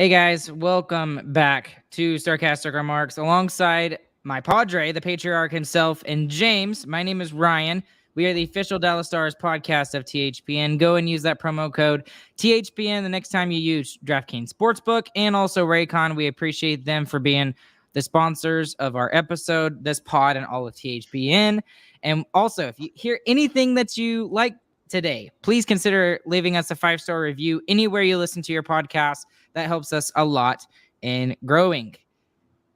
Hey guys, welcome back to Sarcastic Remarks alongside my Padre, the patriarch himself, and James. My name is Ryan. We are the official Dallas Stars podcast of THPN. Go and use that promo code THPN the next time you use DraftKings Sportsbook and also Raycon. We appreciate them for being the sponsors of our episode, this pod, and all of THPN. And also, if you hear anything that you like today, please consider leaving us a 5-star review anywhere you listen to your podcast. That helps us a lot in growing.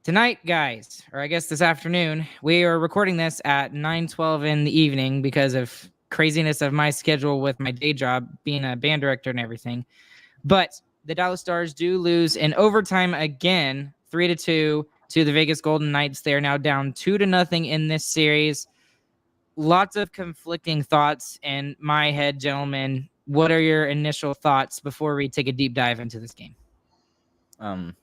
Tonight, guys, or I guess this afternoon, we are recording this at 9:12 in the evening because of craziness of my schedule with my day job, being a band director and everything. But the Dallas Stars do lose in overtime again, 3-2 to the Vegas Golden Knights. They are now down 2-0 in this series. Lots of conflicting thoughts in my head, gentlemen. What are your initial thoughts before we take a deep dive into this game? I'm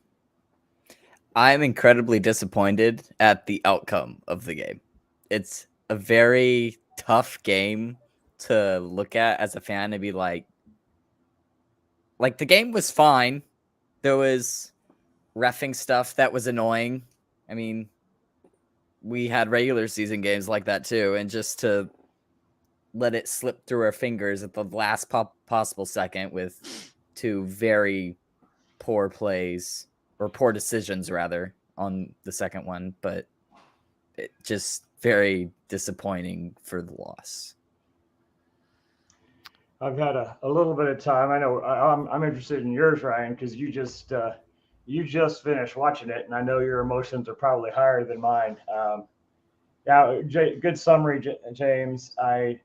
incredibly disappointed at the outcome of the game. It's a very tough game to look at as a fan and be like the game was fine. There was reffing stuff that was annoying. I mean, we had regular season games like that too, and just to let it slip through our fingers at the last possible second with two very poor plays, or poor decisions rather, on the second one, but it just very disappointing for the loss. I've had a little bit of time. I know I'm interested in yours, Ryan, because you just finished watching it, and I know your emotions are probably higher than mine. Good summary, James. I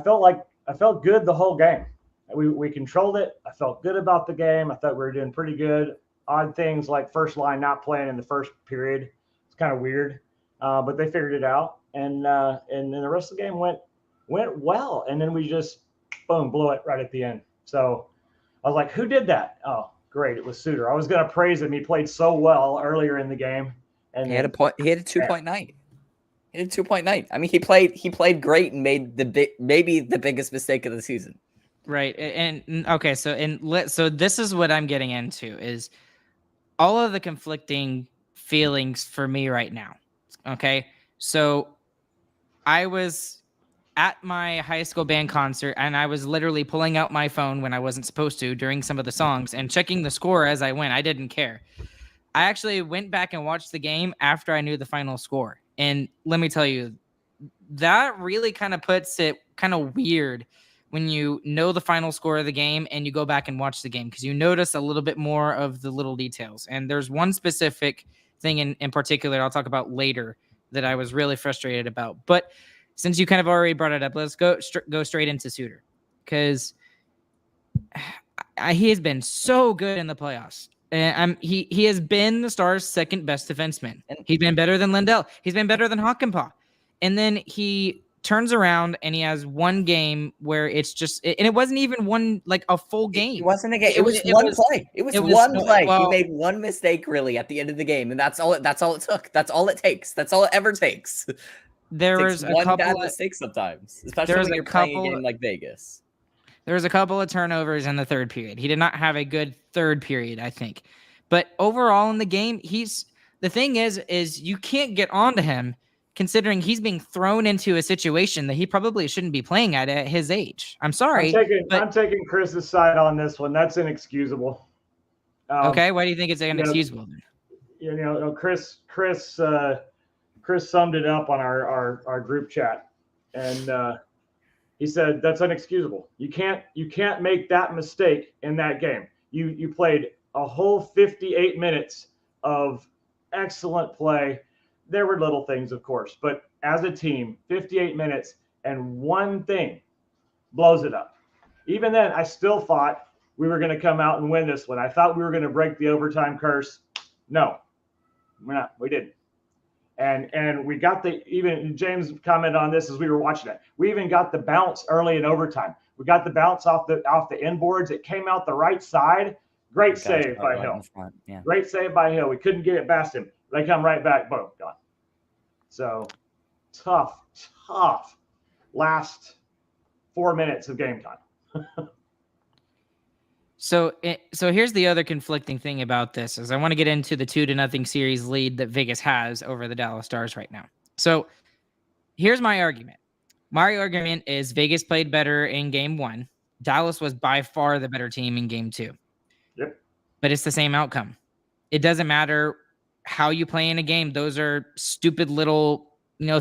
felt good the whole game. We controlled it. I felt good about the game. I thought we were doing pretty good. Odd things like first line not playing in the first period. It's kind of weird, but they figured it out, and then the rest of the game went well. And then we just boom blew it right at the end. So I was like, who did that? Oh, great, it was Suter. I was going to praise him. He played so well earlier in the game, and he had a point. He had a 2.9. He had a 2.9. I mean, he played great and made maybe the biggest mistake of the season. Right. And okay, so this is what I'm getting into is all of the conflicting feelings for me right now. Okay. So I was at my high school band concert and I was literally pulling out my phone when I wasn't supposed to during some of the songs and checking the score as I went. I didn't care. I actually went back and watched the game after I knew the final score. And let me tell you, that really kind of puts it kind of weird when you know the final score of the game and you go back and watch the game, because you notice a little bit more of the little details. And there's one specific thing in particular I'll talk about later that I was really frustrated about. But since you kind of already brought it up, let's go straight into Suter, because he has been so good in the playoffs. And he has been the Stars' second best defenseman. He's been better than Lindell. He's been better than Hakanpää. And then he turns around and he has one game where it's just, and it wasn't even one, like a full game. It wasn't a game. It was one play. It was one play. Well, he made one mistake really at the end of the game, and that's all it took. That's all it takes. That's all it ever takes. There was a couple bad mistake sometimes, especially when you're playing a game like Vegas. There was a couple of turnovers in the third period. He did not have a good third period, I think. But overall in the game, the thing is you can't get onto him considering he's being thrown into a situation that he probably shouldn't be playing at his age. I'm sorry. I'm taking Chris's side on this one. That's inexcusable. Okay, why do you think it's inexcusable? Chris summed it up on our group chat, and he said that's inexcusable. You can't make that mistake in that game. You played a whole 58 minutes of excellent play. There were little things, of course, but as a team, 58 minutes and one thing blows it up. Even then, I still thought we were going to come out and win this one. I thought we were going to break the overtime curse. No, we're not. We didn't. And we got even James commented on this as we were watching it. We even got the bounce early in overtime. We got the bounce off the inboards. It came out the right side. Great save by Hill. Yeah. Great save by Hill. We couldn't get it past him. They come right back. Boom, gone. So tough last 4 minutes of game time. So here's the other conflicting thing about this is I want to get into the 2-0 series lead that Vegas has over the Dallas Stars right now. So here's my argument. My argument is Vegas played better in game 1. Dallas was by far the better team in game 2. Yep. But it's the same outcome. It doesn't matter how you play in a game. Those are stupid little,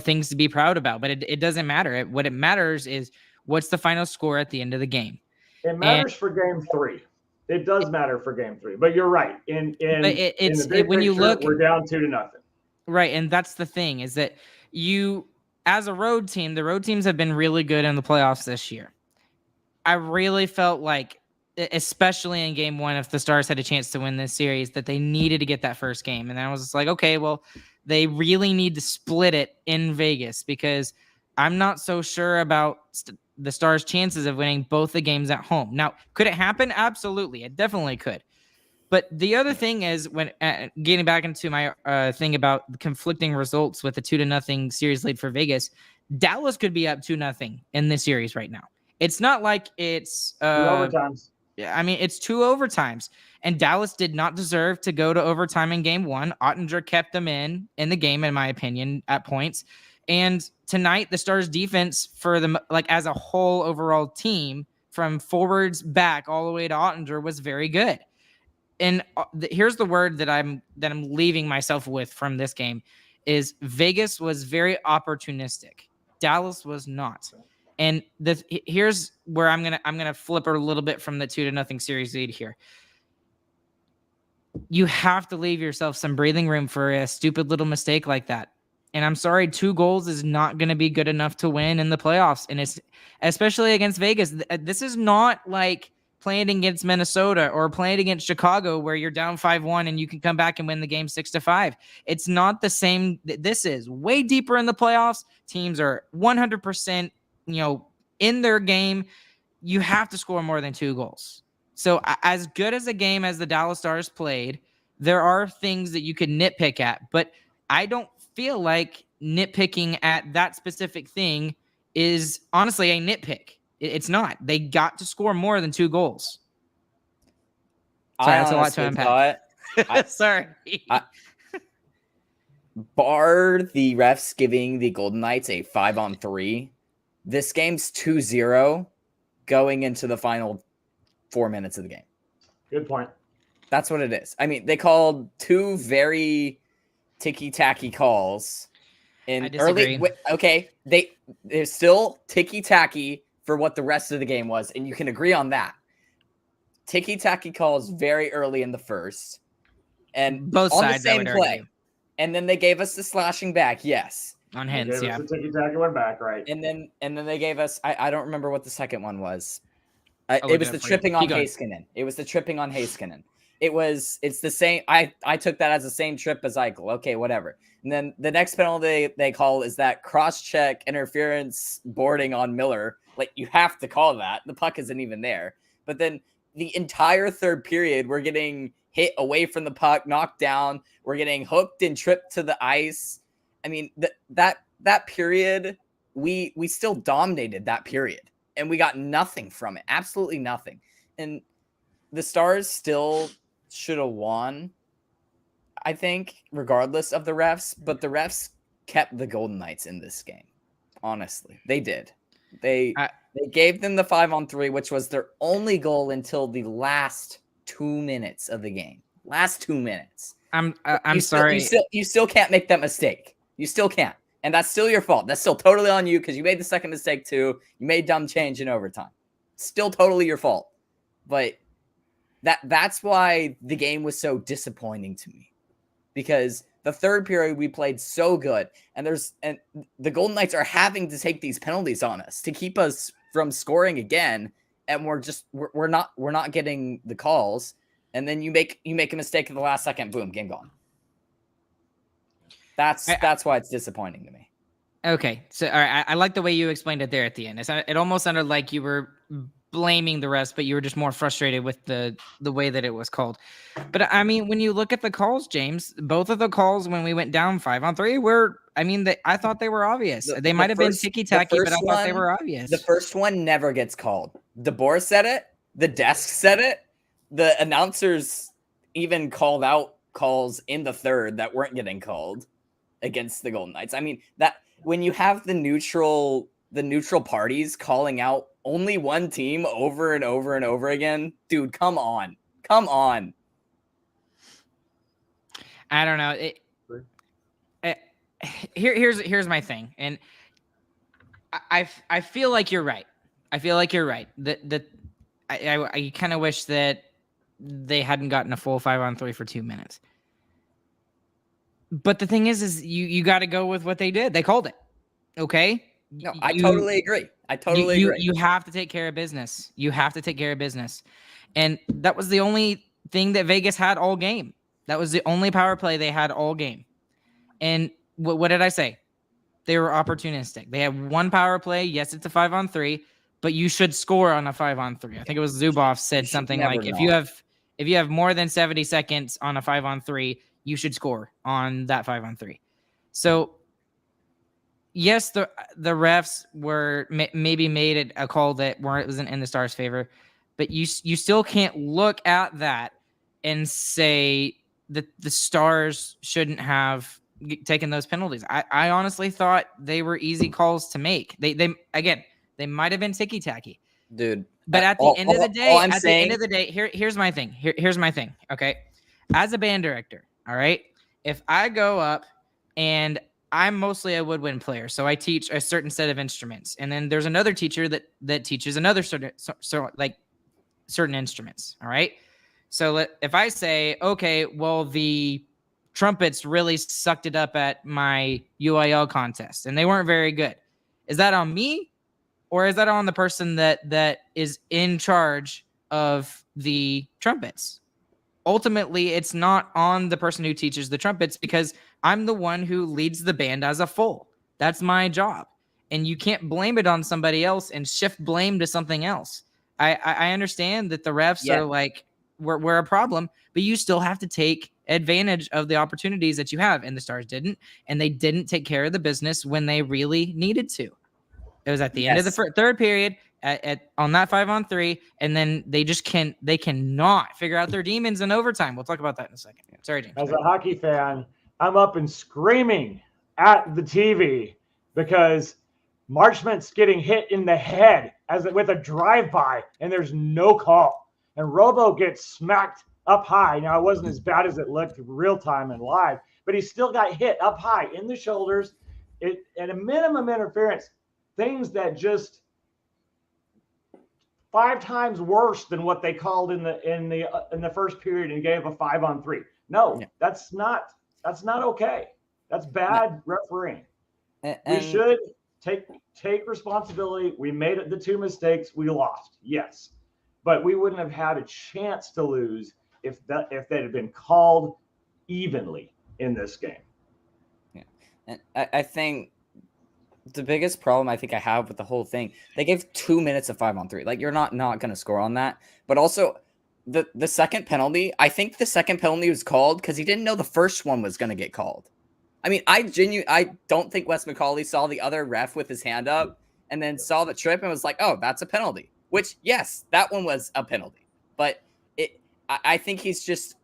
things to be proud about, but it doesn't matter. What it matters is what's the final score at the end of the game. It matters for game 3. It does matter for game 3, but you're right. In the big when you picture, look, we're down 2-0. Right, and that's the thing is that you, as a road team, the road teams have been really good in the playoffs this year. I really felt like, especially in game 1, if the Stars had a chance to win this series, that they needed to get that first game. And I was just like, okay, well, they really need to split it in Vegas because I'm not so sure about the Stars' chances of winning both the games at home. Now, could it happen? Absolutely. It definitely could. But the other thing is, when getting back into my thing about the conflicting results with the 2-0 series lead for Vegas, Dallas could be up 2-0 in this series right now. It's not like it's 2 overtimes. I mean, it's 2 overtimes, and Dallas did not deserve to go to overtime in game 1. Ottinger kept them in the game, in my opinion, at points. And tonight, the Stars defense for them, like as a whole overall team, from forwards back all the way to Ottinger, was very good. And here's the word that I'm leaving myself with from this game is Vegas was very opportunistic. Dallas was not. And here's where I'm gonna flip her a little bit from the 2-0 series lead here. You have to leave yourself some breathing room for a stupid little mistake like that. And I'm sorry, 2 goals is not going to be good enough to win in the playoffs. And it's especially against Vegas. This is not like playing against Minnesota or playing against Chicago where you're down 5-1 and you can come back and win the game 6-5. It's not the same. This is way deeper in the playoffs. Teams are 100%, in their game. You have to score more than 2 goals. So as good as a game as the Dallas Stars played, there are things that you could nitpick at, but I don't feel like nitpicking at that specific thing is honestly a nitpick. It's not. They got to score more than 2 goals. Sorry, that's a lot to unpack. Sorry. Bar the refs giving the Golden Knights a 5-on-3, this game's 2-0 going into the final 4 minutes of the game. Good point. That's what it is. I mean, they called 2 very ticky-tacky calls in early. Okay, they're still ticky-tacky for what the rest of the game was, and you can agree on that. Ticky-tacky calls very early in the first, and both on sides, the same play. And then they gave us the slashing back, yes. On hands, yeah. The ticky-tacky went back, right. And then they gave us, I don't remember what the second one was. It was the tripping on Heiskanen. It was the tripping on Heiskanen. It's the same. I took that as the same trip as Eichel. Okay, whatever. And then the next penalty they call is that cross-check interference boarding on Miller. Like, you have to call that. The puck isn't even there. But then the entire third period, we're getting hit away from the puck, knocked down. We're getting hooked and tripped to the ice. I mean, that period, we still dominated that period. And we got nothing from it. Absolutely nothing. And the Stars still should have won, I think, regardless of the refs. But the refs kept the Golden Knights in this game. Honestly, they did. They gave them the 5-on-3, which was their only goal until the last 2 minutes of the game. Last 2 minutes. I'm sorry. You still can't make that mistake. You still can't. And that's still your fault. That's still totally on you because you made the second mistake too. You made dumb change in overtime. Still totally your fault. But that's why the game was so disappointing to me. Because the third period we played so good, and the Golden Knights are having to take these penalties on us to keep us from scoring again, and we're not getting the calls. And then you make a mistake in the last second, boom, game gone. That's why it's disappointing to me. Okay, so all right, I like the way you explained it there at the end. It almost sounded like you were blaming the rest, but you were just more frustrated with the way that it was called. But I mean, when you look at the calls, James, both of the calls when we went down 5-on-3 were, I mean, I thought they were obvious. They might have been ticky-tacky, but I thought they were obvious. The first one never gets called. DeBoer said it. The desk said it. the announcers even called out calls in the third that weren't getting called against the Golden Knights. I mean, that when you have the neutral parties calling out only one team over and over and over again, dude, come on. I don't know. Here's my thing, and I feel like you're right. I feel like you're right. I kind of wish that they hadn't gotten a full 5-on-3 for 2 minutes. But the thing is you got to go with what they did. They called it. Okay. No, I totally agree. You have to take care of business. You have to take care of business. And that was the only thing that Vegas had all game. That was the only power play they had all game. And what did I say? They were opportunistic. They had one power play. Yes, it's a 5-on-3, but you should score on a 5-on-3. I think it was Zubov said something like, if you have more than 70 seconds on a 5-on-3, you should score on that 5-on-3. So yes, the refs were maybe made it a call that wasn't in the Stars' favor, but you still can't look at that and say that the Stars shouldn't have taken those penalties. I honestly thought they were easy calls to make. They might have been ticky tacky, dude. But at the end of the day, here's my thing. Here's my thing. Okay, as a band director, all right, if I go up and I'm mostly a woodwind player, so I teach a certain set of instruments, and then there's another teacher that teaches another certain instruments. All right, so if I say, okay, well, the trumpets really sucked it up at my UIL contest, and they weren't very good. Is that on me, or is that on the person that is in charge of the trumpets? Ultimately, it's not on the person who teaches the trumpets, because I'm the one who leads the band as a full. That's my job. And you can't blame it on somebody else and shift blame to something else. I understand that the refs are like, we're a problem, but you still have to take advantage of the opportunities that you have. And the Stars didn't, and they didn't take care of the business when they really needed to. It was at the end of the third period on that 5-on-3, and then they cannot figure out their demons in overtime. We'll talk about that in a second. Sorry, James. As a hockey fan, I'm up and screaming at the TV because Marchment's getting hit in the head with a drive-by, and there's no call. And Robo gets smacked up high. Now, it wasn't as bad as it looked real time and live, but he still got hit up high in the shoulders. And a minimum interference, things that just 5 times worse than what they called in the first period and gave a 5-on-3. No, that's not okay. That's bad refereeing. We should take responsibility. We made the 2 mistakes. We lost, yes, but we wouldn't have had a chance to lose if they'd have been called evenly in this game. Yeah, and I think the biggest problem I think I have with the whole thing, they gave 2 minutes of 5-on-3. Like, you're not going to score on that. But also the second penalty, I think the second penalty was called because he didn't know the first one was going to get called. I mean, I don't think Wes McCauley saw the other ref with his hand up and then saw the trip and was like, oh, that's a penalty. Which, yes, that one was a penalty. But I think he's just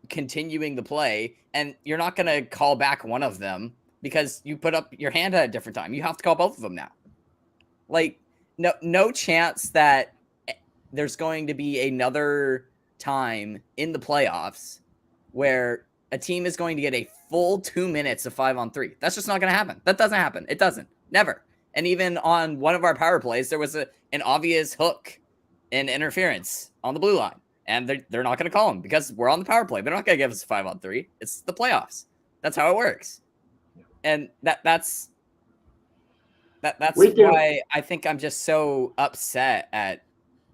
continuing the play, and you're not going to call back one of them because you put up your hand at a different time. You have to call both of them now. Like, no chance that there's going to be another time in the playoffs where a team is going to get a full 2 minutes of 5-on-3. That's just not going to happen. That doesn't happen. It doesn't. Never. And even on one of our power plays, there was an obvious hook and interference on the blue line. And they're not going to call him because we're on the power play. They're not going to give us a 5-on-3. It's the playoffs. That's how it works. And that's why I think I'm just so upset at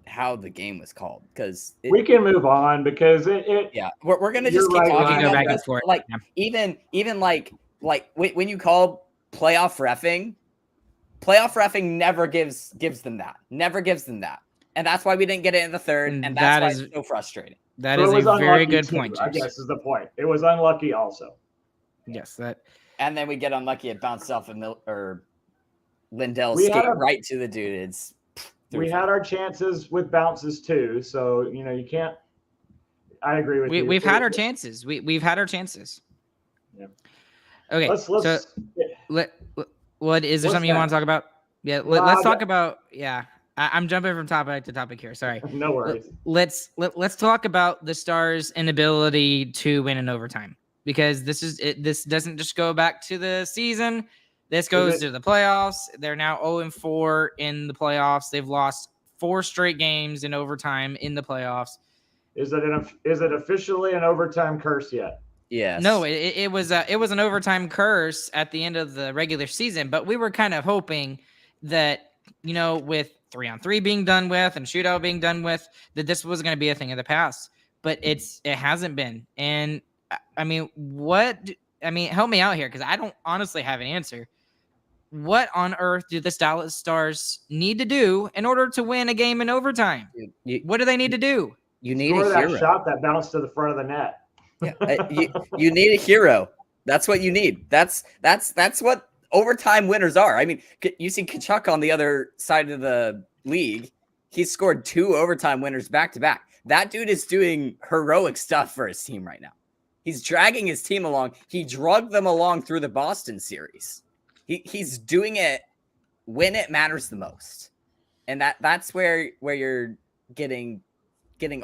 how the game was called, because we can move on because we're gonna just keep talking go back and forth. Like even like when you call playoff refing never gives them that, and that's why we didn't get it in the third, and that's why it's so frustrating. That is a very good point. I guess is the point. It was unlucky also. Yes, that. And then we get unlucky. It bounced off of Lindell skate right to the dude. We had our chances with bounces too, so you can't I agree with you. We've had our chances. We've had our chances. Yeah. Okay. Let's so what is there What's something you want that? to talk about? Yeah. Well, Let's talk about. Yeah. I'm jumping from topic to topic here. Sorry. no worries. Let's talk about the Stars' inability to win in overtime, because this doesn't just go back to the season. This goes to the playoffs. They're now 0-4 in the playoffs. They've lost 4 straight games in overtime in the playoffs. Is it officially an overtime curse yet? Yes. No, it was an overtime curse at the end of the regular season, but we were kind of hoping that, with 3-on-3 being done with and shootout being done with, that this was going to be a thing of the past. But it hasn't been. And I mean, help me out here, because I don't honestly have an answer. What on earth do the Dallas Stars need to do in order to win a game in overtime? What do they need to do? You need Score a hero. that shot that bounced to the front of the net. Yeah, you need a hero. That's what you need. That's what overtime winners are. I mean, you see Tkachuk on the other side of the league. He scored 2 overtime winners back to back. That dude is doing heroic stuff for his team right now. He's dragging his team along. He drugged them along through the Boston series. He's doing it when it matters the most. And that's where you're getting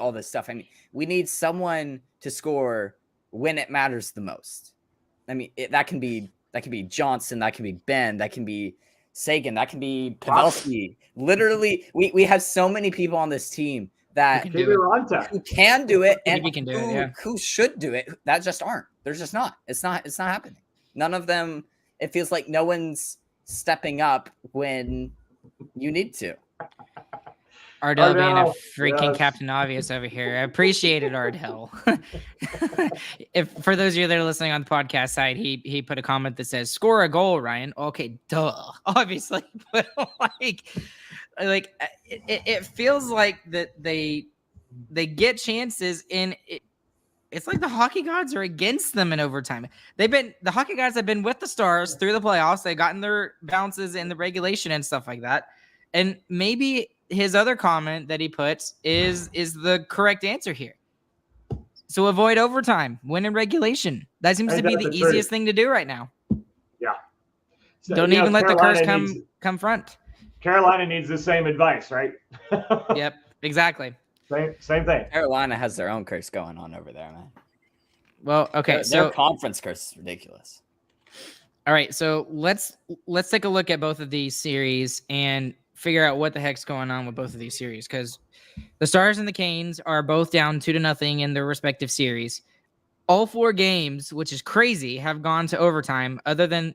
all this stuff. I mean, we need someone to score when it matters the most. I mean, that can be Johnson, that can be Ben, that can be Sagan, that can be Pavelski. Literally, we have so many people on this team that who can do it and who should do it that just aren't. They're just not. It's not happening. None of them. It feels like no one's stepping up when you need to. Ardell being a freaking Captain Obvious over here. I appreciate it, Ardell. If for those of you that are listening on the podcast side, he put a comment that says, "Score a goal, Ryan." Okay, duh, obviously, but it feels like that they get chances in it. It's like the hockey gods are against them in overtime. The hockey gods have been with the Stars through the playoffs. They've gotten their bounces in the regulation and stuff like that. And maybe his other comment that he puts is the correct answer here. So avoid overtime, win in regulation. That seems to be the easiest thing to do right now. Yeah. So, don't even let the curse come front. Carolina needs the same advice, right? Yep, exactly. Same thing. Carolina has their own curse going on over there, man. Well, okay, their conference curse is ridiculous. All right, so let's take a look at both of these series and figure out what the heck's going on with both of these series, because the Stars and the Canes are both down 2-0 in their respective series. All 4 games, which is crazy, have gone to overtime, other than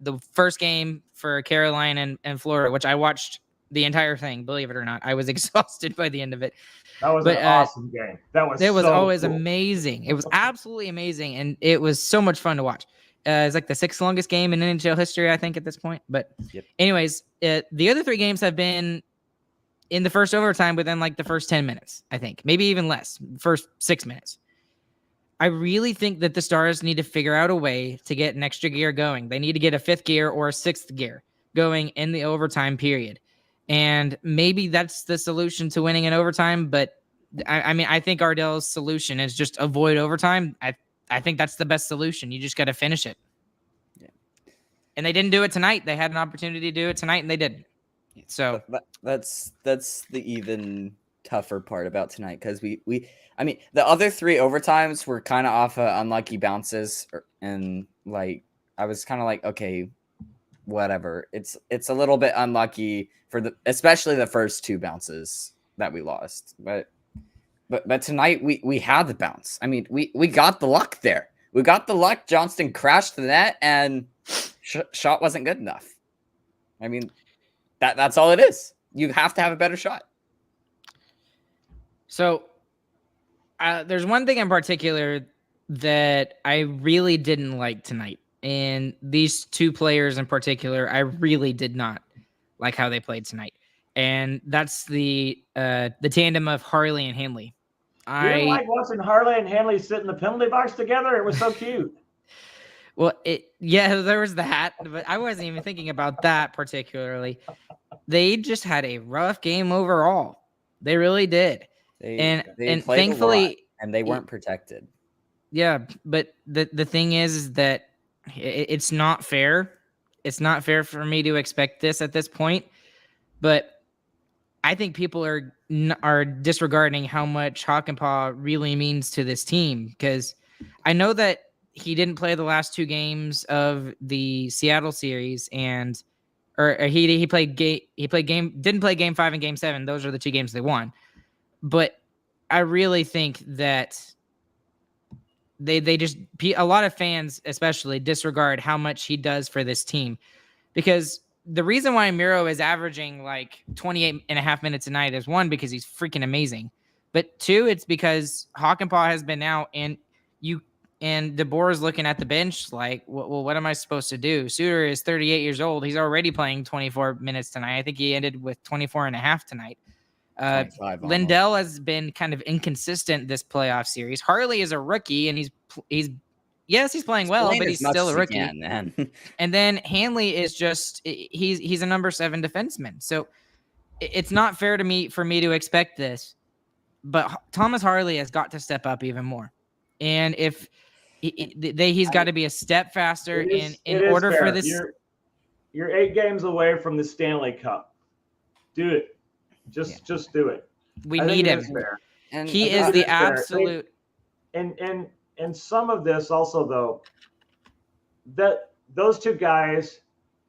the first game for Carolina and Florida, which I watched the entire thing. Believe it or not, I was exhausted by the end of it. That was an awesome game. It was always cool. Amazing. It was absolutely amazing, and it was so much fun to watch. It's like the 6th longest game in NHL history, I think, at this point. But anyways, the other 3 games have been in the first overtime within like the first 10 minutes, I think. Maybe even less, first 6 minutes. I really think that the Stars need to figure out a way to get an extra gear going. They need to get a 5th gear or a 6th gear going in the overtime period. And maybe that's the solution to winning in overtime. But I mean, I think Ardell's solution is just avoid overtime. I think that's the best solution. You just got to finish it. Yeah. And they didn't do it tonight. They had an opportunity to do it tonight, and they didn't. So that's the even tougher part about tonight, because I mean, the other 3 overtimes were kind of off unlucky bounces, and like I was kind of like, okay, whatever. It's a little bit unlucky especially the first 2 bounces that we lost, but tonight we had the bounce. I mean, we got the luck there. We got the luck. Johnston crashed the net, and shot wasn't good enough. I mean, that's all it is. You have to have a better shot. So there's one thing in particular that I really didn't like tonight. And these 2 players in particular, I really did not like how they played tonight. And that's the tandem of Harley and Hanley. You didn't like watching Harley and Hanley sit in the penalty box together? It was so cute. Well, there was that, but I wasn't even thinking about that particularly. They just had a rough game overall. They really did. And thankfully, And they weren't protected. Yeah, but the thing is that it's not fair. It's not fair for me to expect this at this point. But I think people are disregarding how much Hakanpää really means to this team, because I know that he didn't play the last 2 games of the Seattle series, and he didn't play game 5 and game 7. Those are the 2 games they won. But I really think that they just, a lot of fans especially, disregard how much he does for this team, because the reason why Miro is averaging like 28 and a half minutes a night is, 1, because he's freaking amazing, but 2, it's because Hakanpää has been out, and DeBoer is looking at the bench like, well, what am I supposed to do? Suter is 38 years old. He's already playing 24 minutes tonight. I think he ended with 24 and a half tonight. Lindell has been kind of inconsistent this playoff series. Harley is a rookie, and he's playing well, but he's still a rookie. And then Hanley is just, he's a number 7 defenseman. So it's not fair for me to expect this, but Thomas Harley has got to step up even more. And if he's got to be a step faster in order for this. You're 8 games away from the Stanley Cup. Do it. Just do it. We need him. And he is the absolute. And some of this also, though, that those 2 guys,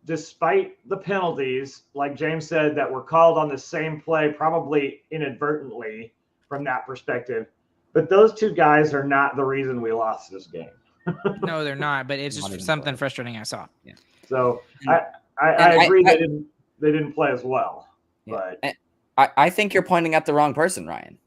despite the penalties, like James said, that were called on the same play, probably inadvertently from that perspective, but those 2 guys are not the reason we lost this game. No, they're not. But it's just something frustrating I saw. Yeah. So I agree they didn't play as well. Yeah. But I think you're pointing at the wrong person, Ryan.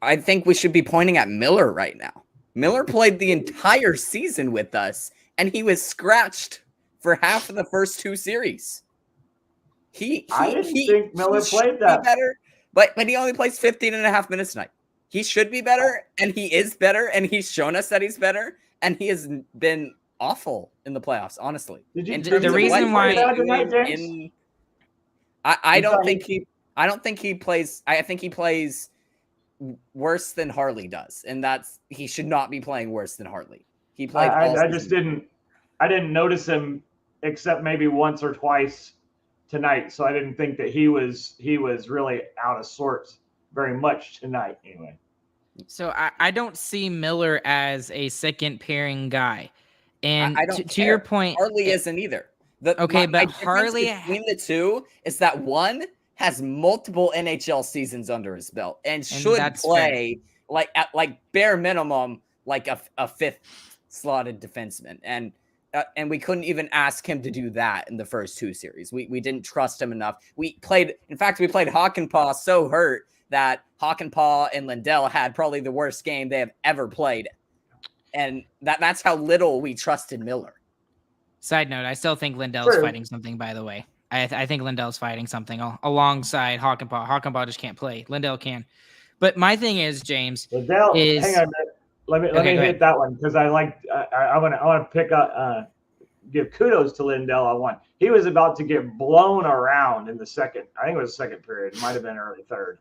I think we should be pointing at Miller right now. Miller played the entire season with us, and he was scratched for half of the first 2 series. I didn't think Miller played that better, but he only plays 15 and a half minutes tonight. He should be better, and he is better, and he's shown us that he's better, and he has been awful in the playoffs, honestly. The reason why I don't think he plays. I think he plays worse than Harley does, and he should not be playing worse than Harley. He played. I didn't notice him except maybe once or twice tonight, so I didn't think that he was really out of sorts very much tonight. Anyway, so I don't see Miller as a second pairing guy, and I don't to your point, Harley isn't either. But Harley between the 2 is that one has multiple NHL seasons under his belt and should play like bare minimum like a 5th slotted defenseman, and we couldn't even ask him to do that in the first 2 series. We didn't trust him enough. We played Hakanpää so hurt that Hakanpää and Lindell had probably the worst game they have ever played, and that's how little we trusted Miller. Side note, I still think Lindell's fighting something, by the way. I think Lindell's fighting something alongside Hakanpää. Hakanpää just can't play. Lindell can. But my thing is, James, Lindell, hang on a minute. Let me hit that one, because I want to pick up give kudos to Lindell on one. He was about to get blown around in the second. I think it was the second period. It might have been early third.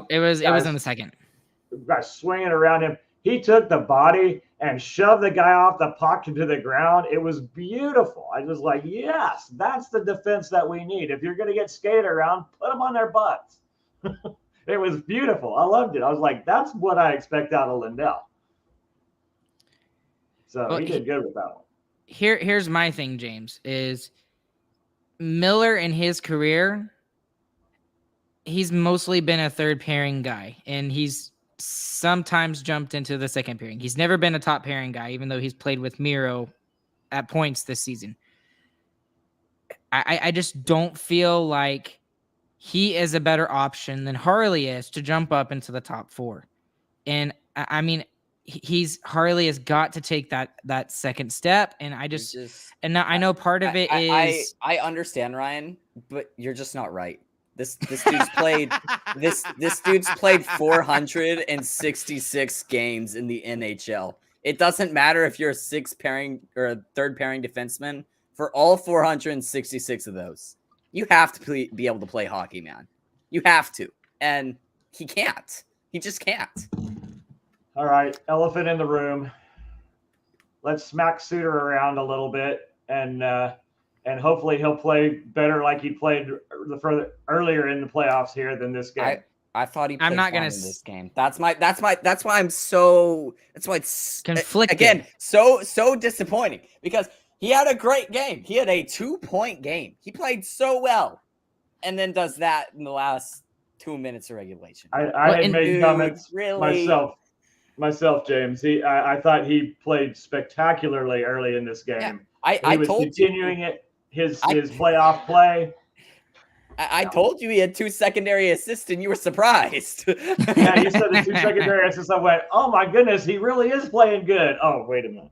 It was in the second. Guys swinging around him. He took the body and shoved the guy off the puck to the ground. It was beautiful. I was like, yes, that's the defense that we need. If you're going to get skated around, put them on their butts. It was beautiful. I loved it. I was like, that's what I expect out of Lindell. So he did good with that one. Here's my thing, James, is Miller in his career, he's mostly been a third pairing guy, and he's sometimes jumped into the second pairing. He's never been a top pairing guy, even though he's played with Miro at points this season. I just don't feel like he is a better option than Harley is to jump up into the top 4. And I mean, Harley has got to take that second step. And and now I know part of it is I understand, Ryan, but you're just not right. This dude's played this dude's played 466 games in the NHL. It doesn't matter if you're a 6th pairing or a 3rd pairing defenseman. For all 466 of those, you have to be able to play hockey, man. You have to, and he can't. He just can't. All right, elephant in the room. Let's smack Suter around a little bit, and hopefully he'll play better like he played earlier in the playoffs here than this game. I thought he played I'm not fine gonna in this game. That's why I'm so that's why it's Conflicted. again so disappointing because he had a great game. He had a 2-point game. He played so well, and then does that in the last 2 minutes of regulation. I had made comments really myself, James. I thought he played spectacularly early in this game. Yeah, I was continuing his playoff play. I told you he had 2 secondary assists, and you were surprised. Yeah, you said the 2 secondary assists. I went, oh my goodness, he really is playing good. Oh, wait a minute.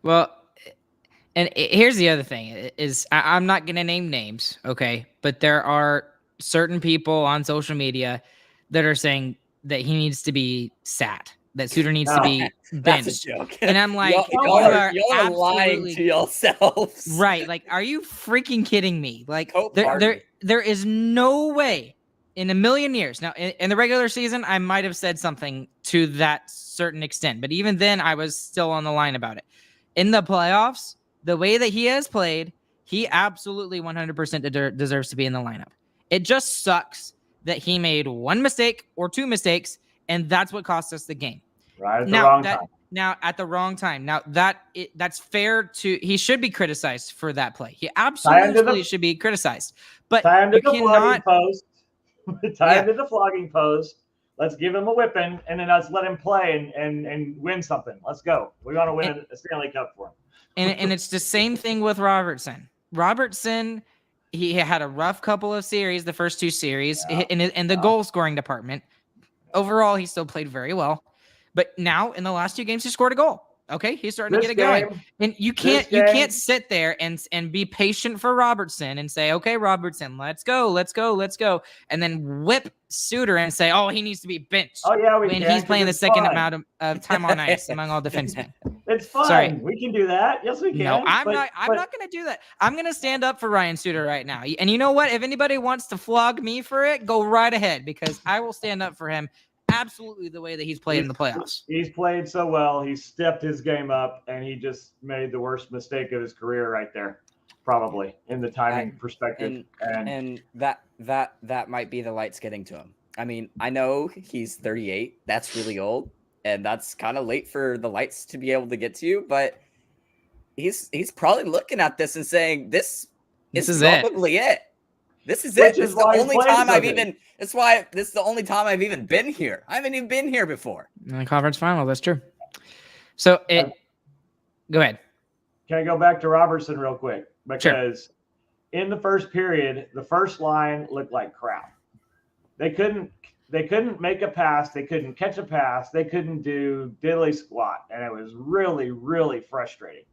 Well, and here's the other thing is I'm not going to name names, okay? But there are certain people on social media that are saying that he needs to be sat, that Suter needs to be That's benched. a joke. And I'm like, y'all are lying to yourselves. Right. Like, are you freaking kidding me? Like, Hope there is no way in a million years. Now, in the regular season, I might have said something to that certain extent, but even then, I was still on the line about it. In the playoffs, the way that he has played, he absolutely 100% deserves to be in the lineup. It just sucks that he made one mistake or 2 mistakes, and that's what cost us the game. Right at the wrong time. Now, at the wrong time. Now, that's fair to – he should be criticized for that play. He absolutely should be criticized. But tie him to you the cannot flogging post. Tie him to the flogging post. Let's give him a whipping, and then let's let him play and win something. Let's go. We want to win a Stanley Cup for him. And it's the same thing with Robertson. Robertson, he had a rough couple of series, the first 2 series, in the goal scoring department. Overall, he still played very well. But now in the last 2 games, he scored a goal. Okay, he's starting to get it going. And you can't sit there and be patient for Robertson and say, okay, Robertson, let's go, and then whip Suter and say, oh, he needs to be benched. Oh yeah, he's playing the second amount of time on ice among all defensemen. It's fun. Sorry. We can do that. Yes, we can. No, I'm not going to do that. I'm going to stand up for Ryan Suter right now. And you know what? If anybody wants to flog me for it, go right ahead, because I will stand up for him absolutely the way that he's played in the playoffs. He's played so well. He stepped his game up, and he just made the worst mistake of his career right there, probably in the timing perspective. And that might be the lights getting to him. I mean, I know he's 38. That's really old, and that's kind of late for the lights to be able to get to you. But he's probably looking at this and saying, "This is probably it. This is it. This is the only time I've even. That's why this is the only time I've even been here. I haven't even been here before in the conference final. That's true. So go ahead. Can I go back to Robertson real quick? Because in the first period, the first line looked like crap. They couldn't make a pass. They couldn't catch a pass. They couldn't do diddly squat, and it was really, really frustrating.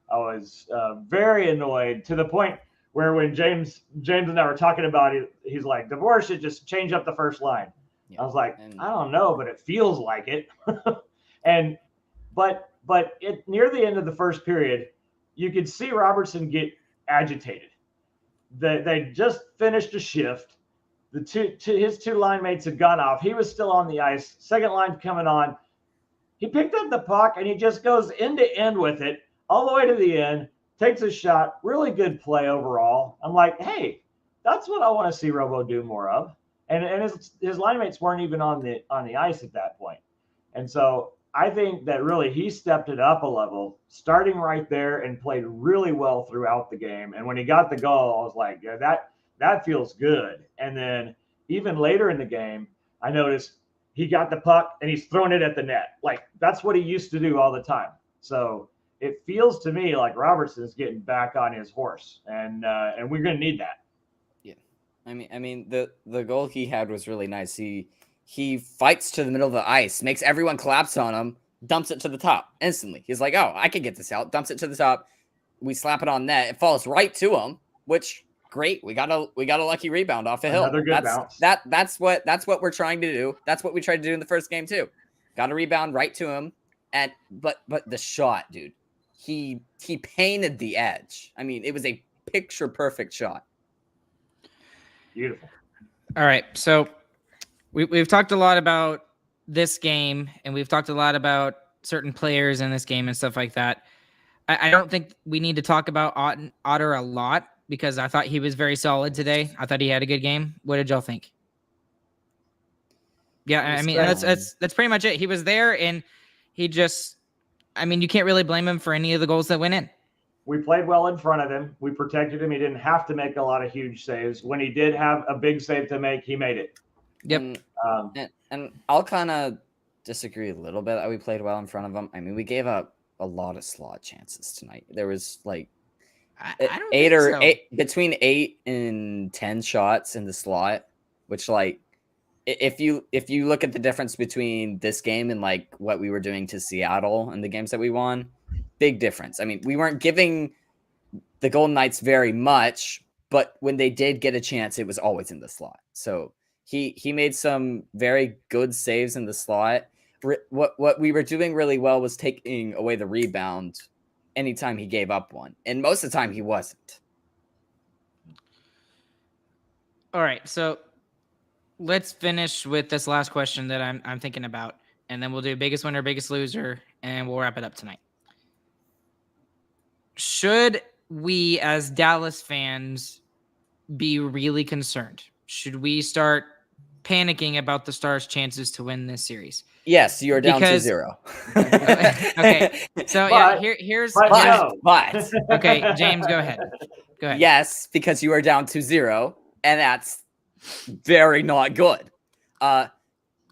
I was very annoyed to the point where when James and I were talking about it, he's like, DeVore should just change up the first line. Yeah. I was like, I don't know, but it feels like it. But near the end of the first period, you could see Robertson get agitated. They just finished a shift. His 2 line mates had gone off. He was still on the ice. Second line coming on. He picked up the puck and he just goes end to end with it all the way to the end. Takes a shot. Really good play overall. I'm like, hey, that's what I want to see Robo do more of. And his line mates weren't even on the ice at that point. And so I think that really he stepped it up a level, starting right there, and played really well throughout the game. And when he got the goal, I was like, yeah, that feels good. And then even later in the game, I noticed he got the puck and he's throwing it at the net. Like, that's what he used to do all the time. So it feels to me like Robertson is getting back on his horse, and we're going to need that. Yeah, I mean the goal he had was really nice. He fights to the middle of the ice, makes everyone collapse on him, dumps it to the top instantly. He's like, "Oh, I can get this out." Dumps it to the top. We slap it on net. It falls right to him, which great. We got a lucky rebound off a hill. Another good bounce. That's what we're trying to do. That's what we tried to do in the first game too. Got a rebound right to him, but the shot, dude. He painted the edge. I mean, it was a picture perfect shot. Beautiful. All right, so we've talked a lot about this game, and we've talked a lot about certain players in this game and stuff like that. I don't think we need to talk about Otter a lot because I thought he was very solid today. I thought he had a good game. What did y'all think? Yeah, I mean that's pretty much it. He was there, and he just, I mean, you can't really blame him for any of the goals that went in. We played well in front of him. We protected him. He didn't have to make a lot of huge saves. When he did have a big save to make, he made it. Yep. And I'll kind of disagree a little bit that we played well in front of him. I mean, we gave up a lot of slot chances tonight. There was like between 8 and 10 shots in the slot, which like if you look at the difference between this game and like what we were doing to Seattle and the games that we won, big difference. I mean, we weren't giving the Golden Knights very much, but when they did get a chance, it was always in the slot. So he made some very good saves in the slot. What we were doing really well was taking away the rebound anytime he gave up one, and most of the time he wasn't. All right, so let's finish with this last question that I'm thinking about, and then we'll do biggest winner, biggest loser, and we'll wrap it up tonight. Should we, as Dallas fans, be really concerned? Should we start panicking about the Stars' chances to win this series? Yes, you are down to 0. Okay, so here's okay, James, go ahead. Yes, because you are down to 0, and that's very not good.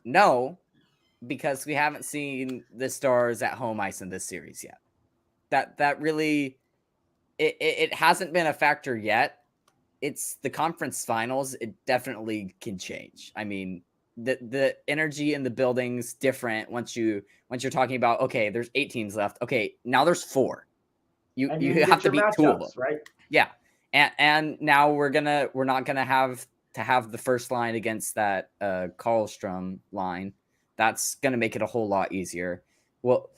No, because we haven't seen the Stars at home ice in this series yet. That really, it hasn't been a factor yet. It's the conference finals. It definitely can change. I mean, the energy in the building's different once you're talking about, okay, there's 8 teams left. Okay, now there's 4. You have to beat 2 of them, right? Yeah, and now we're not gonna have to have the first line against that Karlstrom line. That's gonna make it a whole lot easier. Well,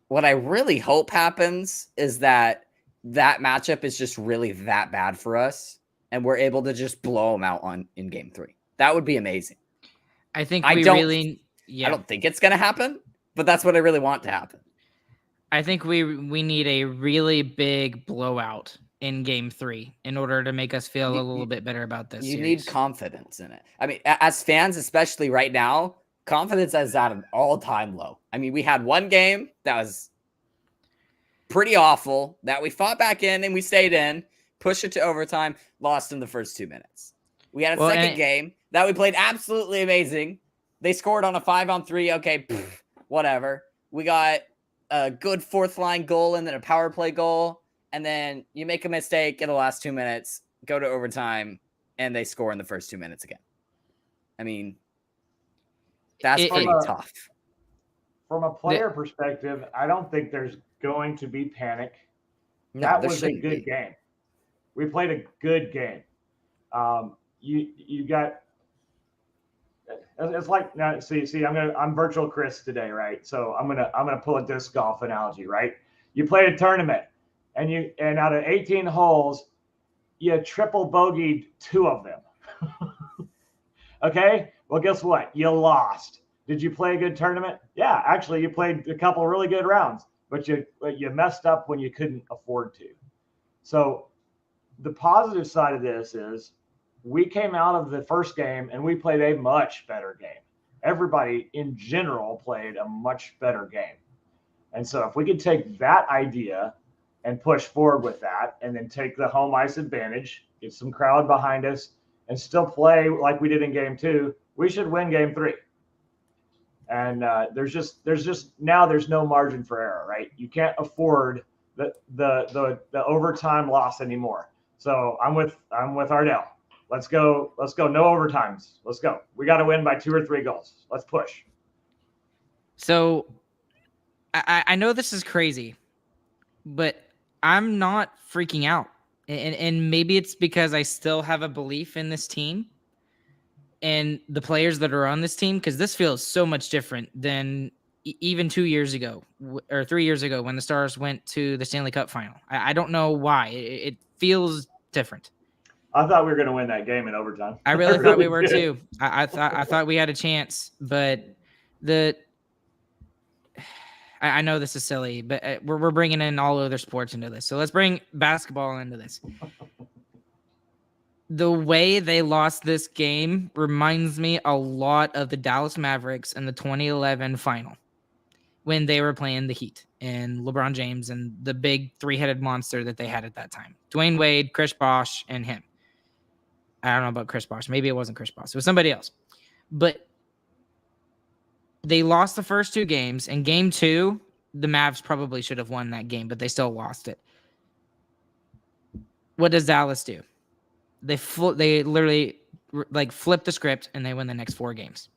what I really hope happens is that matchup is just really that bad for us, and we're able to just blow them out in game 3. That would be amazing. I think I don't think it's gonna happen, but that's what I really want to happen. I think we need a really big blowout in game 3 in order to make us feel a little bit better about this. You need confidence in it. I mean, as fans, especially right now, confidence is at an all-time low. I mean, we had one game that was pretty awful that we fought back in and we stayed in, pushed it to overtime, lost in the first 2 minutes. We had a second game that we played absolutely amazing. They scored on a 5-on-3. Okay, whatever. We got a good fourth line goal and then a power play goal. And then you make a mistake in the last 2 minutes, go to overtime, and they score in the first 2 minutes again. I mean, that's pretty tough. From a player perspective, I don't think there's going to be panic. No, that was a good game. We played a good game. You got. It's like now. See. I'm virtual Chris today, right? So I'm gonna pull a disc golf analogy, right? You played a tournament, and out of 18 holes, you triple bogeyed 2 of them. Okay. Well, guess what? You lost. Did you play a good tournament? Yeah, actually, you played a couple really good rounds, but you messed up when you couldn't afford to. So the positive side of this is we came out of the first game and we played a much better game. Everybody in general played a much better game. And so if we could take that idea and push forward with that and then take the home ice advantage, get some crowd behind us, and still play like we did in game 2, we should win game 3. And there's just now there's no margin for error, right? You can't afford the overtime loss anymore. So I'm with Ardell. Let's go. No overtimes. Let's go. We got to win by 2 or 3 goals. Let's push. So I know this is crazy, but I'm not freaking out. And maybe it's because I still have a belief in this team and the players that are on this team, because this feels so much different than even 2 years ago or 3 years ago when the Stars went to the Stanley Cup final. I don't know why. It feels different. I thought we were going to win that game in overtime. I really thought we were did. too. I thought we had a chance, but I know this is silly, but we're bringing in all other sports into this. So let's bring basketball into this. The way they lost this game reminds me a lot of the Dallas Mavericks in the 2011 final when they were playing the Heat and LeBron James and the big three-headed monster that they had at that time. Dwayne Wade, Chris Bosh, and him. I don't know about Chris Bosh. Maybe it wasn't Chris Bosh. It was somebody else. But they lost the first two games. In game 2, the Mavs probably should have won that game, but they still lost it. What does Dallas do? They literally like flip the script and they win the next 4 games.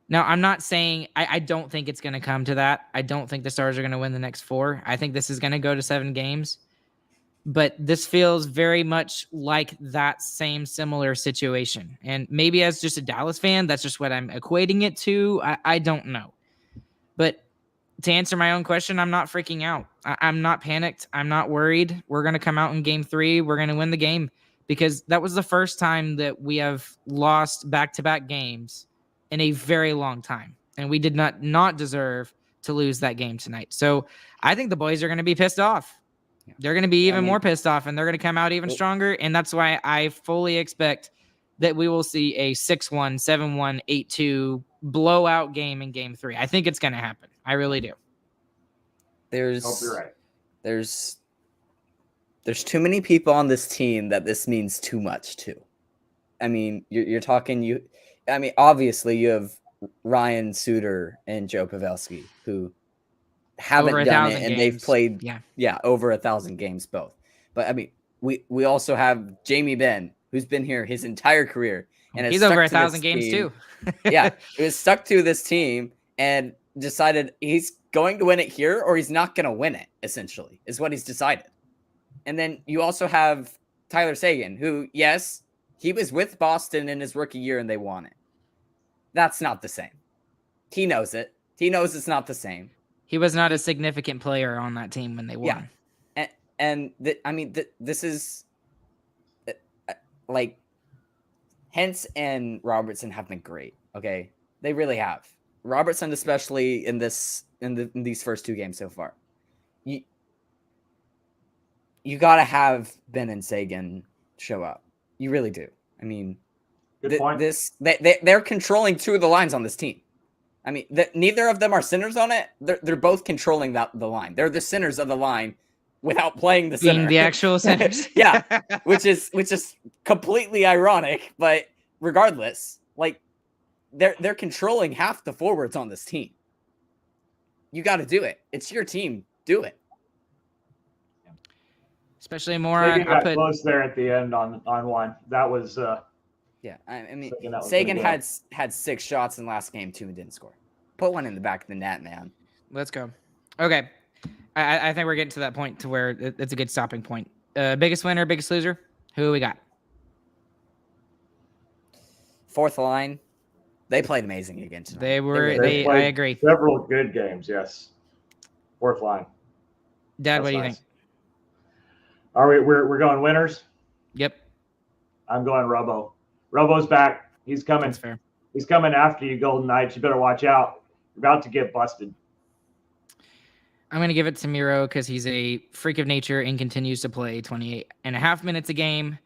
Now, I'm not saying I don't think it's going to come to that. I don't think the Stars are going to win the next 4. I think this is going to go to 7 games. But this feels very much like that same similar situation. And maybe as just a Dallas fan, that's just what I'm equating it to. I don't know. But to answer my own question, I'm not freaking out. I'm not panicked. I'm not worried. We're going to come out in game 3. We're going to win the game because that was the first time that we have lost back-to-back games in a very long time. And we did not deserve to lose that game tonight. So I think the boys are going to be pissed off. They're going to be even more pissed off, and they're going to come out even stronger. And that's why I fully expect that we will see a 6-1, 7-1, 8-2 blowout game in game 3. I think it's going to happen. I really do. Hope you're right. There's too many people on this team that this means too much to. I mean, you're talking obviously you have Ryan Suter and Joe Pavelski who haven't done it, and they've played over 1,000 games both. But I mean, we also have Jamie Benn, who's been here his entire career, and he's over 1,000 games too. Yeah, he was stuck to this team and decided he's going to win it here or he's not going to win it. Essentially, is what he's decided. And then you also have Tyler Seguin, who yes, he was with Boston in his rookie year and they won it. That's not the same. He knows it. He knows it's not the same. He was not a significant player on that team when they won. Yeah. This is like Hintz and Robertson have been great. Okay. They really have. Robertson, especially in these first 2 games so far. You got to have Ben and Seguin show up. You really do. I mean, Good point. They're controlling 2 of the lines on this team. I mean, neither of them are centers on it. They're both controlling the line. They're the centers of the line without playing the center. Being the actual centers. Yeah, which is completely ironic. But regardless, like they're controlling half the forwards on this team. You got to do it. It's your team. Do it. Especially more Sagan got close there at the end on one. That was yeah. I mean, Seguin had 6 shots in last game too and didn't score. Put one in the back of the net, man. Let's go. Okay, I think we're getting to that point to where it's a good stopping point. Biggest winner, biggest loser. Who we got? Fourth line. They played amazing again tonight. I agree. Several good games. Yes. Fourth line. Dad, what do you think? All right, we're going winners. Yep. I'm going Robo. Robo's back. He's coming. That's fair. He's coming after you, Golden Knights. You better watch out. You're about to get busted. I'm going to give it to Miro because he's a freak of nature and continues to play 28.5 minutes a game,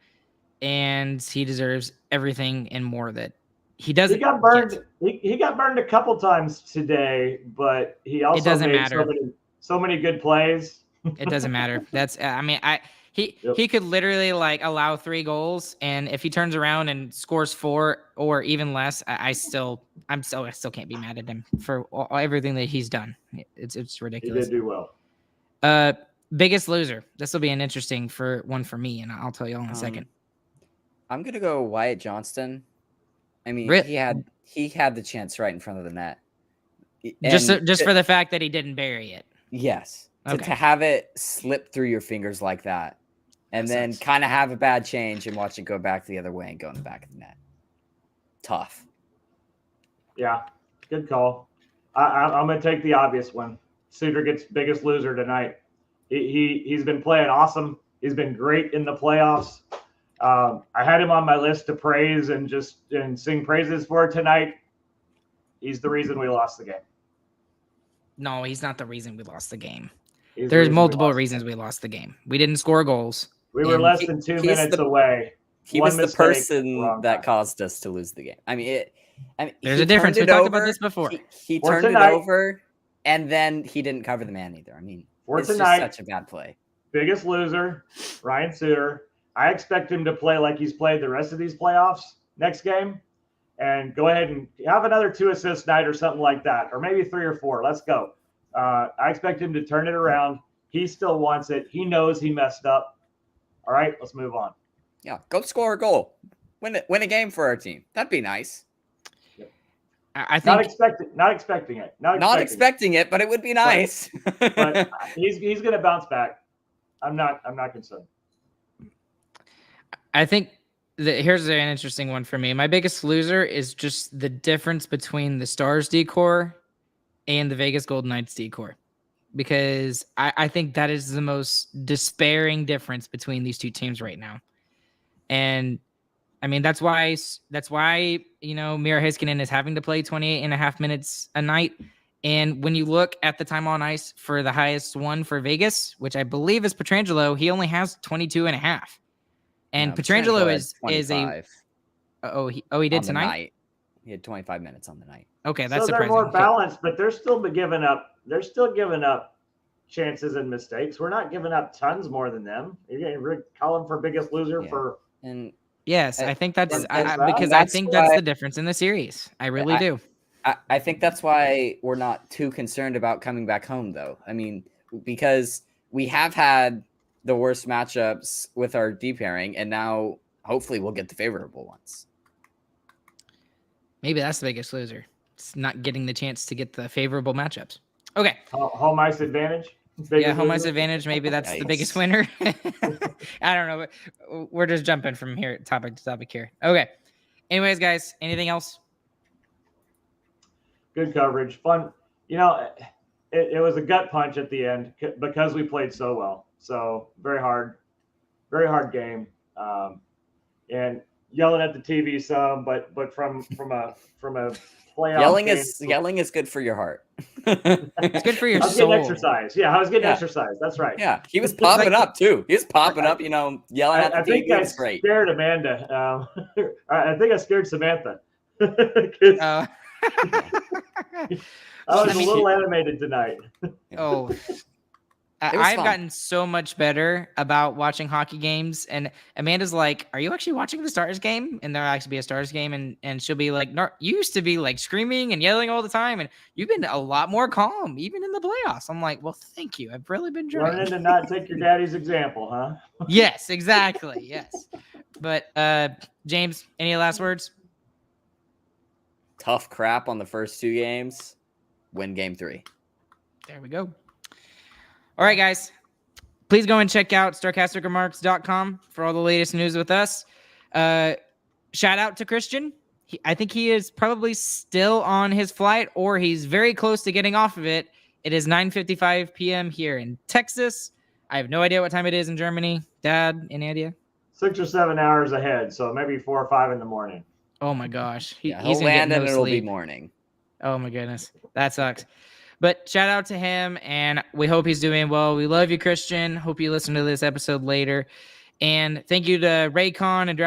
and he deserves everything and more that he doesn't. He got burned. He got burned a couple times today, but he also made so many good plays. It doesn't matter. He could literally like allow 3 goals, and if he turns around and scores 4 or even less, I still can't be mad at him for everything that he's done. It's ridiculous. He did do well. Biggest loser. This will be an interesting one for me, and I'll tell you all in a second. I'm gonna go Wyatt Johnston. I mean, he had the chance right in front of the net. Just for the fact that he didn't bury it. Yes. Okay. To have it slip through your fingers like that, and then kind of have a bad change and watch it go back the other way and go in the back of the net. Tough. Yeah, good call. I'm going to take the obvious one. Suter gets biggest loser tonight. He's been playing awesome. He's been great in the playoffs. I had him on my list to praise and sing praises for tonight. He's the reason we lost the game. No, he's not the reason we lost the game. He's the There's reason multiple we lost the reasons game. we lost the game. We didn't score goals. We were and less than 2 minutes away. He One was the mistake, person wrong that time. caused us to lose the game. I mean, There's he a difference. We turned it talked about over, this before. He For turned tonight- it over, and then he didn't cover the man either. I mean, For it's tonight, just such a bad play. biggest loser, Ryan Suter. I expect him to play like he's played the rest of these playoffs next game, and go ahead and have another 2 assist night or something like that, or maybe 3 or 4. Let's go. I expect him to turn it around. He still wants it. He knows he messed up. All right, let's move on. Yeah, go score a goal. Win a game for our team. That'd be nice. I think Not expecting it. Not expecting it, but it would be nice. But he's going to bounce back. I'm not concerned. I think here's an interesting one for me. My biggest loser is just the difference between the Stars decor and the Vegas Golden Knights decor, because I think that is the most despairing difference between these two teams right now. And I mean, that's why, Mira Heiskanen is having to play 28 and a half minutes a night. And when you look at the time on ice for the highest one for Vegas, which I believe is Pietrangelo, he only has 22 and a half. And Yeah, Pietrangelo had is a 25 he did on the tonight. night. He had 25 minutes on the night. Okay, that's So they're surprising. more Okay. balanced, but they're still giving up. They're still giving up chances and mistakes. We're not giving up tons more than them. You're going to call him for biggest loser Yeah. for. And Yes, I think that's And because I that's think that's why- the difference in the series. I really I- do. I think that's why we're not too concerned about coming back home, though. I mean, because we have had the worst matchups with our D pairing, and now hopefully we'll get the favorable ones. Maybe that's the biggest loser. It's not getting the chance to get the favorable matchups. Okay. Home ice advantage. Yeah, home ice advantage. Maybe that's the biggest Yikes. winner. I don't know, but we're just jumping from here topic to topic here. Okay. Anyways, guys, anything else? Good coverage. Fun. It was a gut punch at the end because we played so well. So very hard game. And yelling at the TV some, but from a playoff Yelling is good for your heart. It's good for your I was getting soul. exercise. Yeah, I was getting Yeah. exercise. That's right. Yeah, he was popping up too. He was popping up, yelling at the I think TV. I It's great. scared Amanda. I think I scared Samantha. 'Cause I was a little animated tonight. Oh, It was I've fun. gotten so much better about watching hockey games. And Amanda's like, "Are you actually watching the Stars game?" And there'll actually be a Stars game, and she'll be like, "No, you used to be like screaming and yelling all the time, and you've been a lot more calm, even in the playoffs." I'm like, "Well, thank you. I've really been trying." Learning to not take your daddy's example, huh? Yes, exactly. Yes. But James, any last words? Tough crap on the first 2 games. Win game 3. There we go. All right, guys. Please go and check out StarcasticRemarks.com for all the latest news with us. Shout out to Christian. I think he is probably still on his flight, or he's very close to getting off of it. It is 9:55 p.m. here in Texas. I have no idea what time it is in Germany. Dad, any idea? 6 or 7 hours ahead, so maybe 4 or 5 in the morning. Oh my gosh. Yeah, He's he'll gonna get land no and it'll be sleep. morning. Oh my goodness. That sucks. But shout out to him, and we hope he's doing well. We love you, Christian. Hope you listen to this episode later. And thank you to Raycon and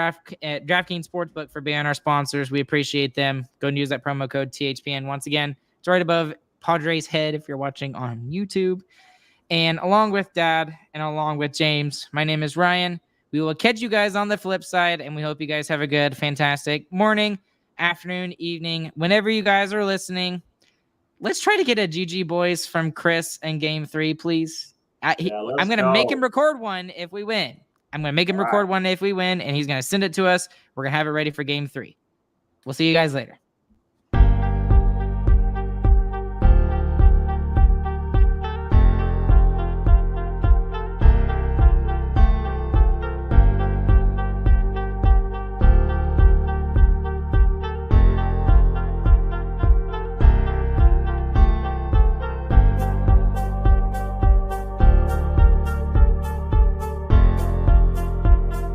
DraftKings Sportsbook for being our sponsors. We appreciate them. Go and use that promo code THPN. Once again, it's right above Padre's head if you're watching on YouTube. And along with Dad and along with James, my name is Ryan. We will catch you guys on the flip side, and we hope you guys have a good, fantastic morning, afternoon, evening, whenever you guys are listening. Let's try to get a GG boys from Chris in game 3, please. let's I'm going to make go. him record one if we win. I'm going to make him record one if we win, and he's going to send it to us. We're going to have it ready for game 3. We'll see you guys later.